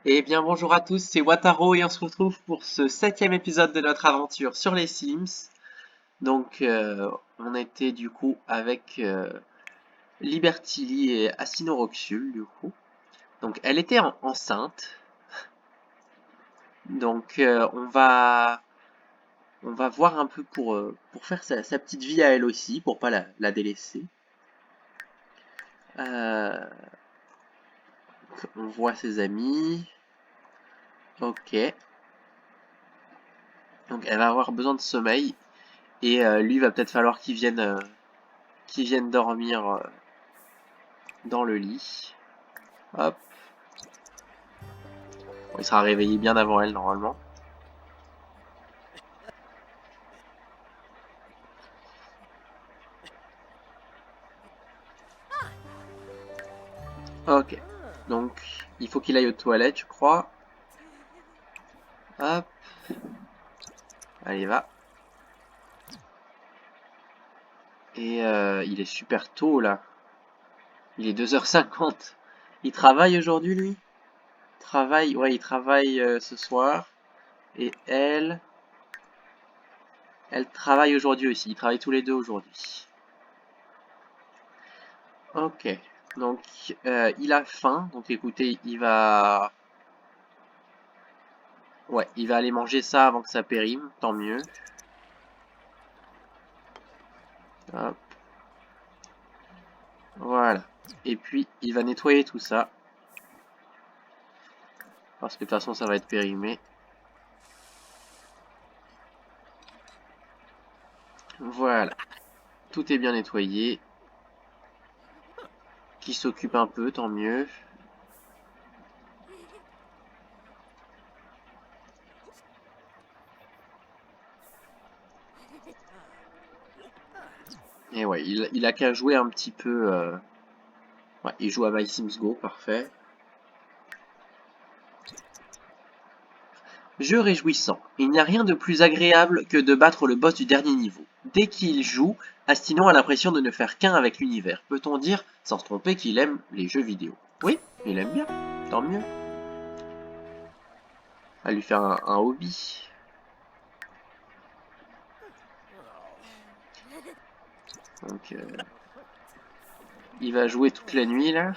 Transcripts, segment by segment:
Eh bien bonjour à tous, c'est Wataro et on se retrouve pour ce 7e épisode de notre aventure sur les Sims. Donc on était du coup avec Liberty Lee et Asino Roxul du coup. Donc elle était enceinte. Donc on va voir un peu pour faire sa petite vie à elle aussi, pour pas la délaisser. Euh, on voit ses amis. Ok. Donc elle va avoir besoin de sommeil. Et lui va peut-être falloir qu'il vienne dormir dans le lit. Hop. Bon, il sera réveillé bien avant elle normalement. Ok. Donc il faut qu'il aille aux toilettes, je crois. Hop. Allez, va. Et il est super tôt là. Il est 2h50. Il travaille aujourd'hui lui? Ouais, il travaille ce soir. Et elle travaille aujourd'hui aussi. Ils travaillent tous les deux aujourd'hui. Ok. Donc il a faim. Donc écoutez, ouais, il va aller manger ça avant que ça périme. Tant mieux. Hop. Voilà. Et puis il va nettoyer tout ça. Parce que de toute façon ça va être périmé. Voilà. Tout est bien nettoyé. Qui s'occupe un peu, tant mieux. Et ouais, il a qu'à jouer un petit peu. Ouais, il joue à My Sims Go, parfait. Jeu réjouissant. Il n'y a rien de plus agréable que de battre le boss du dernier niveau. Dès qu'il joue, Astino a l'impression de ne faire qu'un avec l'univers. Peut-on dire, sans se tromper, qu'il aime les jeux vidéo? Oui, il aime bien. Tant mieux. À lui faire un hobby. Donc, il va jouer toute la nuit là.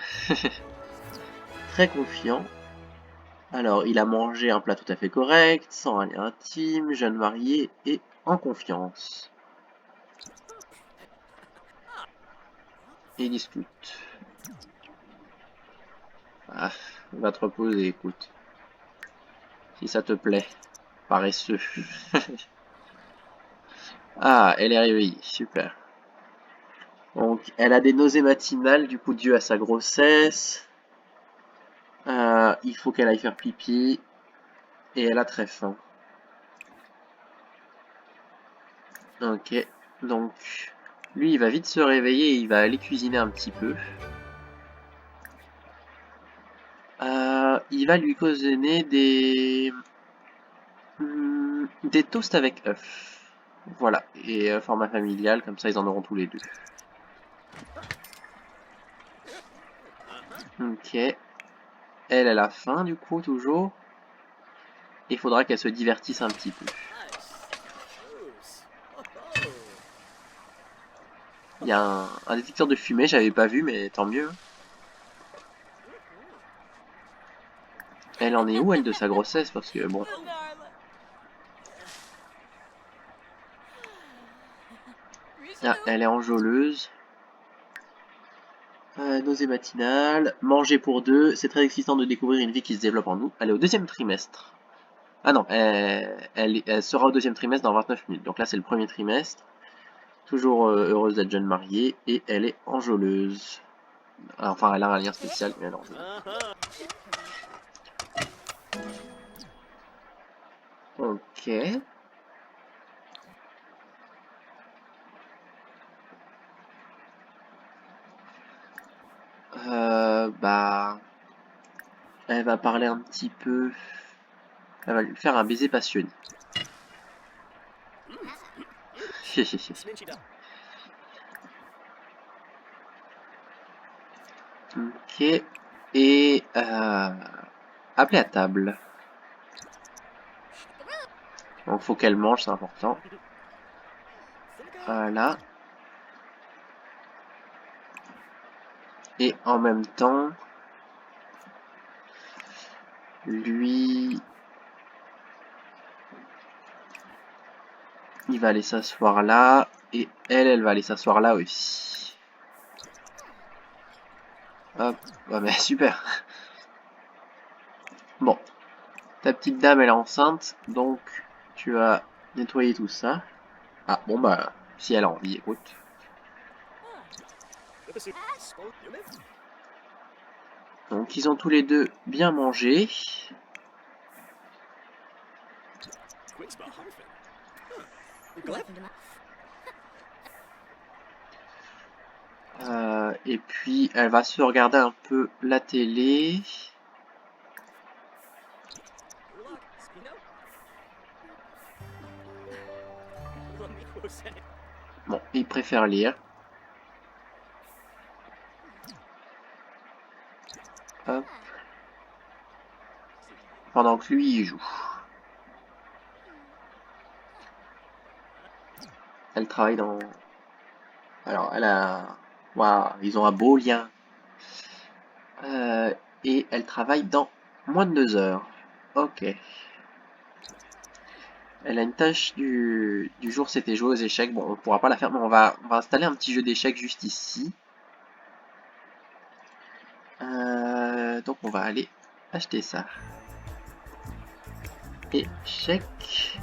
Très confiant. Alors, il a mangé un plat tout à fait correct, sans un lien intime, jeune marié et en confiance. Et il discute. Ah, va te reposer, écoute. Si ça te plaît. Paresseux. Ah, elle est réveillée, super. Donc, elle a des nausées matinales, du coup, dû à sa grossesse. Il faut qu'elle aille faire pipi. Et elle a très faim. Ok, donc, lui, il va vite se réveiller et il va aller cuisiner un petit peu. Il va lui causer des toasts avec œufs. Voilà, et format familial, comme ça ils en auront tous les deux. Ok. Elle a faim du coup, toujours. Il faudra qu'elle se divertisse un petit peu. Il y a un détecteur de fumée, j'avais pas vu, mais tant mieux. Elle en est où, elle, de sa grossesse? Parce que, bon... Ah, elle est enjôleuse. Nausée matinale. Manger pour deux. C'est très excitant de découvrir une vie qui se développe en nous. Elle est au 2e trimestre. Ah non, elle sera au 2e trimestre dans 29 minutes. Donc là, c'est le 1er trimestre. Toujours heureuse d'être jeune mariée. Et elle est enjôleuse. Enfin, elle a un lien spécial, mais elle est enjôleuse. Ok. Bah... Elle va parler un petit peu... Elle va lui faire un baiser passionné. Ok. Et... appeler à table. Donc faut qu'elle mange, c'est important. Voilà. Et en même temps, lui, il va aller s'asseoir là. Et elle va aller s'asseoir là aussi. Hop, ouais, mais super. Bon, ta petite dame, elle est enceinte, donc tu vas nettoyer tout ça. Ah, bon bah, si elle a envie, écoute. Donc ils ont tous les deux bien mangé. Et puis elle va se regarder un peu la télé. Bon, il préfère lire. Hop. Pendant que lui, il joue. Elle travaille dans... Alors, elle a... Waouh, ils ont un beau lien. Et elle travaille dans moins de 2 heures. Ok. Elle a une tâche du jour, c'était jouer aux échecs. Bon, on pourra pas la faire, mais on va installer un petit jeu d'échecs juste ici. Donc on va aller acheter ça. Échecs.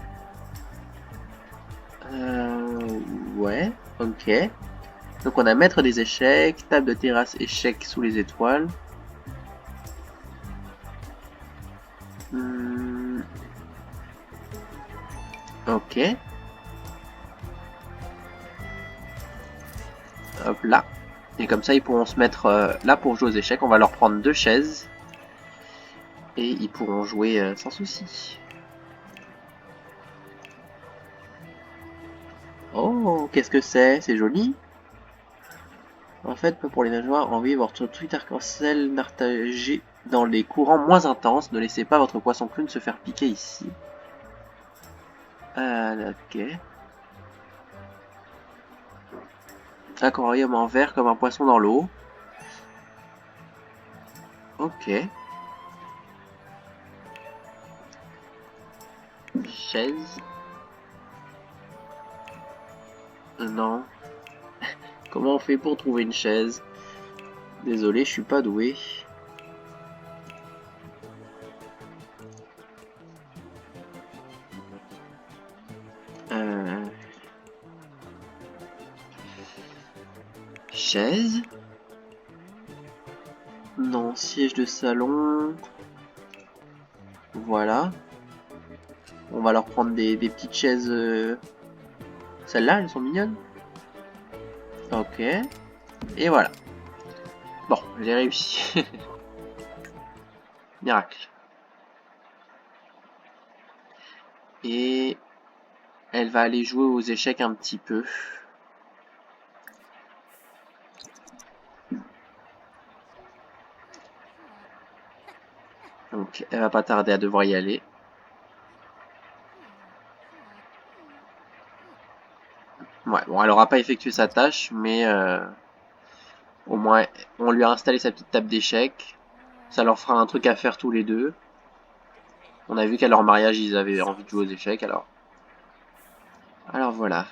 Ouais, ok. Donc on a maître des échecs, table de terrasse échecs sous les étoiles. Ok. Hop là. Et comme ça ils pourront se mettre là pour jouer aux échecs. On va leur prendre 2 chaises. Et ils pourront jouer sans souci. Oh, qu'est-ce que c'est? C'est joli. En fait, pour les nageoires, envoyez votre tweet arc-en-ciel partagé dans les courants moins intenses. Ne laissez pas votre poisson clown se faire piquer ici. Ok. Aquarium en verre comme un poisson dans l'eau. Ok. Chaise. Non. Comment on fait pour trouver une chaise? Désolé, je suis pas doué. Chaise? Non, siège de salon. Voilà. On va leur prendre des petites chaises. Celles-là, elles sont mignonnes. Ok. Et voilà. Bon, j'ai réussi. Miracle. Et elle va aller jouer aux échecs un petit peu. Donc elle va pas tarder à devoir y aller. Ouais, bon, elle aura pas effectué sa tâche, mais au moins on lui a installé sa petite table d'échecs. Ça leur fera un truc à faire tous les deux. On a vu qu'à leur mariage ils avaient envie de jouer aux échecs, alors. Alors voilà.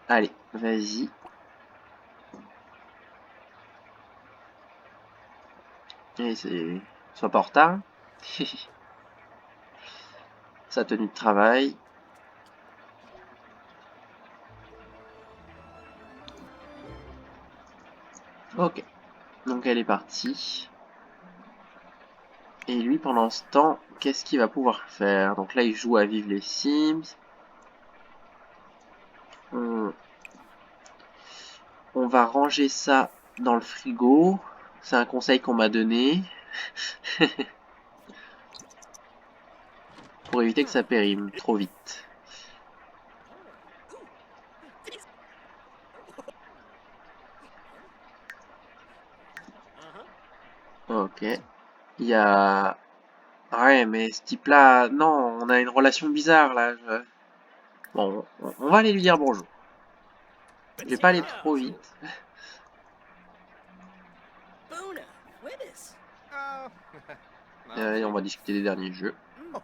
Allez, vas-y. Et c'est... Sois pas en retard. Sa tenue de travail. Ok. Donc elle est partie. Et lui, pendant ce temps, qu'est-ce qu'il va pouvoir faire? Donc là, il joue à Vive les Sims. On va ranger ça dans le frigo. C'est un conseil qu'on m'a donné. Pour éviter que ça périme trop vite. Ok. Il y a... Ouais, mais ce type-là... Non, on a une relation bizarre, là. Bon, on va aller lui dire bonjour. Je vais pas aller trop vite. Et on va discuter des derniers jeux. Hop.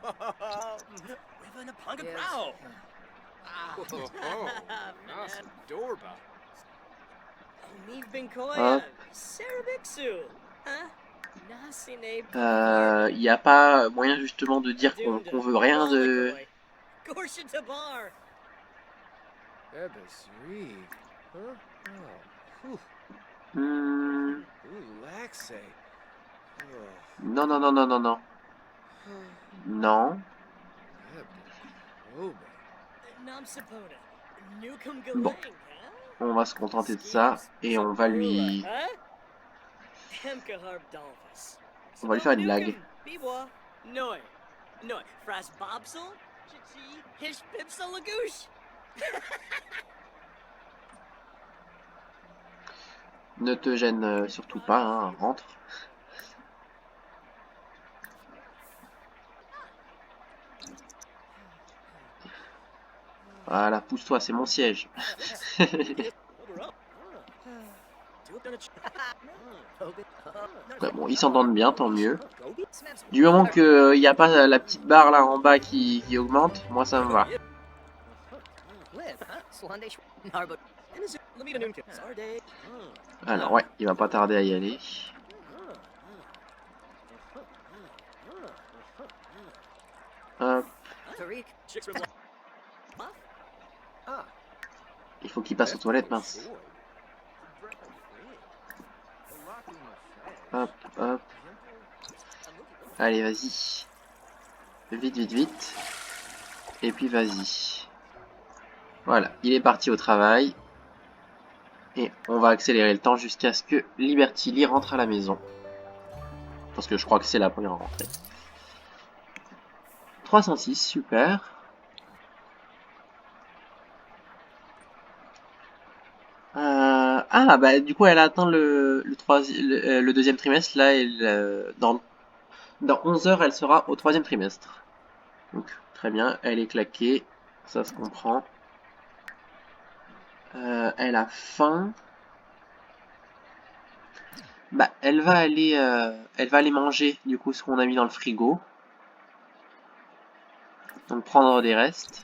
Il n'y a pas moyen justement de dire qu'on veut rien de... Hmm. Non, non, non, non, non, non. Non. Bon. On va se contenter de ça. Et on va lui... On va lui faire une blague. Ne te gêne surtout pas, hein, rentre. Voilà, pousse-toi, c'est mon siège. Ouais, bon, ils s'entendent bien, tant mieux. Du moment qu'il n'y a pas la petite barre là en bas qui augmente, moi ça me va. Alors ouais, il va pas tarder à y aller. Hop. Il faut qu'il passe aux toilettes, mince. Hop, hop. Allez, vas-y. Vite, vite, vite. Et puis vas-y. Voilà, il est parti au travail. Et on va accélérer le temps jusqu'à ce que Liberty Lee rentre à la maison. Parce que je crois que c'est la première rentrée. 306, super. Ah, bah du coup, elle a atteint le deuxième trimestre. Là, dans 11 heures, elle sera au troisième trimestre. Donc, très bien, elle est claquée. Ça se comprend. Elle a faim. Bah, elle va aller manger, du coup, ce qu'on a mis dans le frigo. Donc, prendre des restes.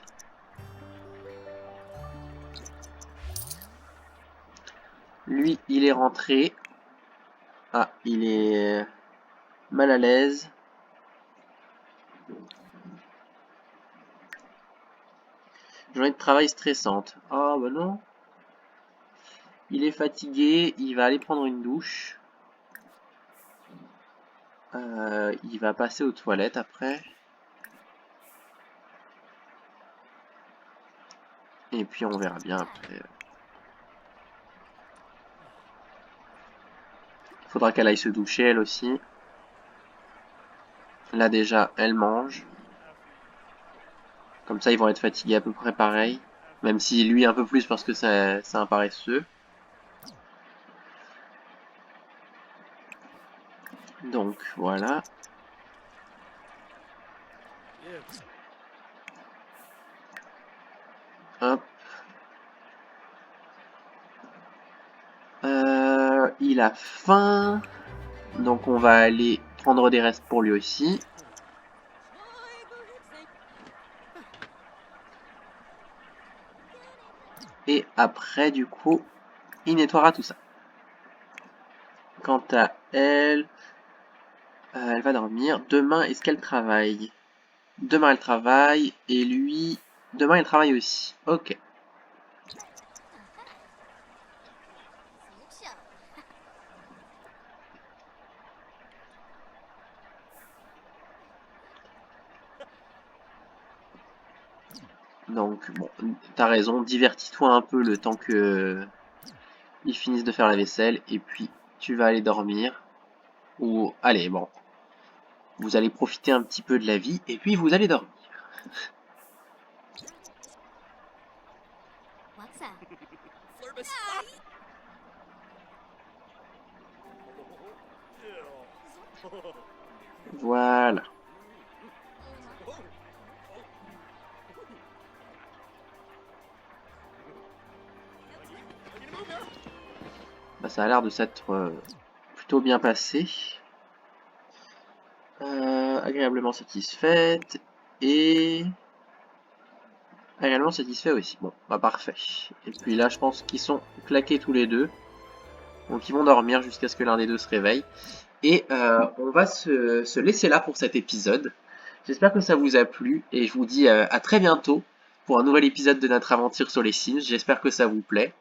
Lui, il est rentré. Ah, il est mal à l'aise. Journée de travail stressante. Ah, bah non. Il est fatigué, il va aller prendre une douche. Il va passer aux toilettes après. Et puis on verra bien après. Faudra qu'elle aille se doucher elle aussi. Là déjà, elle mange. Comme ça, ils vont être fatigués à peu près pareil. Même si lui un peu plus parce que c'est un paresseux. Donc voilà. Hop. Il a faim. Donc on va aller prendre des restes pour lui aussi. Et après, du coup, il nettoiera tout ça. Quant à elle, elle va dormir. Demain, est-ce qu'elle travaille? Demain, elle travaille. Et lui, demain, il travaille aussi. Ok. Donc, bon, t'as raison. Divertis-toi un peu le temps que ils finissent de faire la vaisselle. Et puis, tu vas aller dormir. Ou, allez, bon. Vous allez profiter un petit peu de la vie. Et puis, vous allez dormir. Voilà. Bah, ça a l'air de s'être plutôt bien passé. Agréablement satisfaite. Et agréablement satisfait aussi. Bon, bah parfait. Et puis là, je pense qu'ils sont claqués tous les deux. Donc ils vont dormir jusqu'à ce que l'un des deux se réveille. Et on va se laisser là pour cet épisode. J'espère que ça vous a plu et je vous dis à très bientôt pour un nouvel épisode de notre aventure sur les Sims. J'espère que ça vous plaît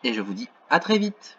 et je vous dis à très vite.